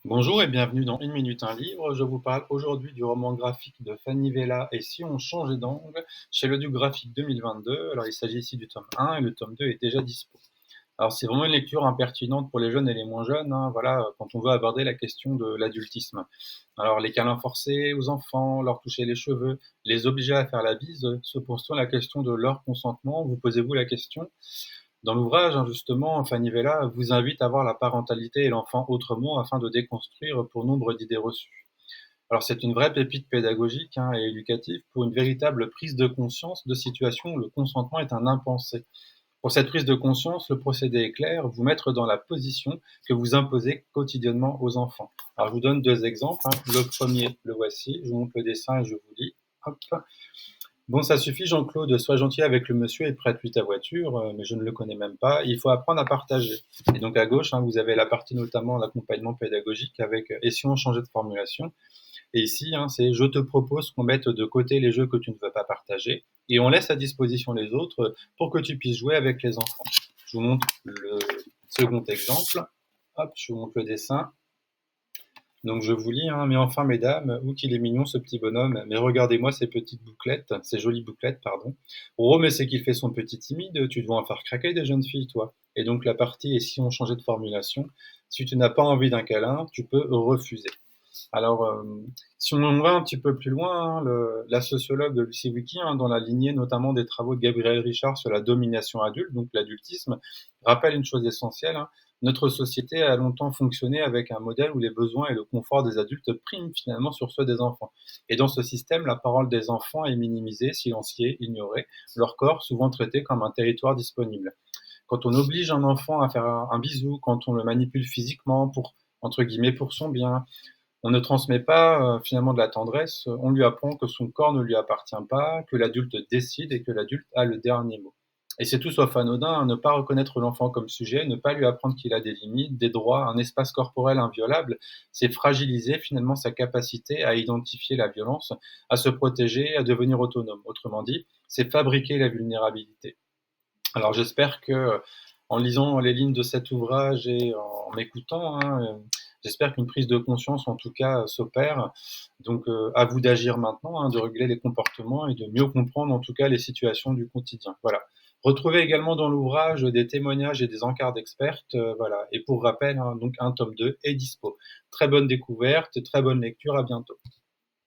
Bonjour et bienvenue dans Une minute un livre. Je vous parle aujourd'hui du roman graphique de Fanny Vella et Si on changeait d'angle chez le Duc Graphique 2022. Alors il s'agit ici du tome 1 et le tome 2 est déjà dispo. Alors c'est vraiment une lecture impertinente pour les jeunes et les moins jeunes, hein, voilà, quand on veut aborder la question de l'adultisme. Alors les câlins forcés aux enfants, leur toucher les cheveux, les obliger à faire la bise, se pose-t-on la question de leur consentement? Vous posez-vous la question? Dans l'ouvrage, hein, justement, Fanny Vella vous invite à voir la parentalité et l'enfant autrement afin de déconstruire pour nombre d'idées reçues. Alors c'est une vraie pépite pédagogique, hein, et éducative pour une véritable prise de conscience de situations où le consentement est un impensé. Pour cette prise de conscience, le procédé est clair, vous mettre dans la position que vous imposez quotidiennement aux enfants. Alors je vous donne deux exemples, hein. Le premier, le voici, je vous montre le dessin et je vous lis. Hop. Bon, ça suffit, Jean-Claude, sois gentil avec le monsieur et prête-lui ta voiture, mais je ne le connais même pas. Il faut apprendre à partager. Et donc à gauche, hein, vous avez la partie notamment l'accompagnement pédagogique avec et si on changeait de formulation. Et ici, hein, c'est je te propose qu'on mette de côté les jeux que tu ne veux pas partager et on laisse à disposition les autres pour que tu puisses jouer avec les enfants. Je vous montre le second exemple. Hop, je vous montre le dessin. Donc je vous lis, hein, mais enfin mesdames, où qu'il est mignon ce petit bonhomme, mais regardez-moi ces petites bouclettes, ces jolies bouclettes, pardon. Oh, mais c'est qu'il fait son petit timide, tu dois en faire craquer des jeunes filles, toi. Et donc la partie, et si on changeait de formulation, si tu n'as pas envie d'un câlin, tu peux refuser. Alors, si on va un petit peu plus loin, hein, la sociologue Lucie Wiki, hein, dans la lignée notamment des travaux de Gabriel Richard sur la domination adulte, donc l'adultisme, rappelle une chose essentielle, hein. Notre société a longtemps fonctionné avec un modèle où les besoins et le confort des adultes priment finalement sur ceux des enfants. Et dans ce système, la parole des enfants est minimisée, silenciée, ignorée, leur corps souvent traité comme un territoire disponible. Quand on oblige un enfant à faire un bisou, quand on le manipule physiquement pour, entre guillemets, pour son bien, on ne transmet pas finalement de la tendresse, on lui apprend que son corps ne lui appartient pas, que l'adulte décide et que l'adulte a le dernier mot. Et c'est tout sauf anodin, hein, ne pas reconnaître l'enfant comme sujet, ne pas lui apprendre qu'il a des limites, des droits, un espace corporel inviolable, c'est fragiliser finalement sa capacité à identifier la violence, à se protéger, à devenir autonome. Autrement dit, c'est fabriquer la vulnérabilité. Alors j'espère que, en lisant les lignes de cet ouvrage et en m'écoutant, hein, j'espère qu'une prise de conscience en tout cas s'opère. Donc, à vous d'agir maintenant, hein, de régler les comportements et de mieux comprendre en tout cas les situations du quotidien. Voilà. Retrouvez également dans l'ouvrage des témoignages et des encarts d'expertes, voilà. Et pour rappel, hein, donc un tome 2 est dispo. Très bonne découverte, très bonne lecture, à bientôt.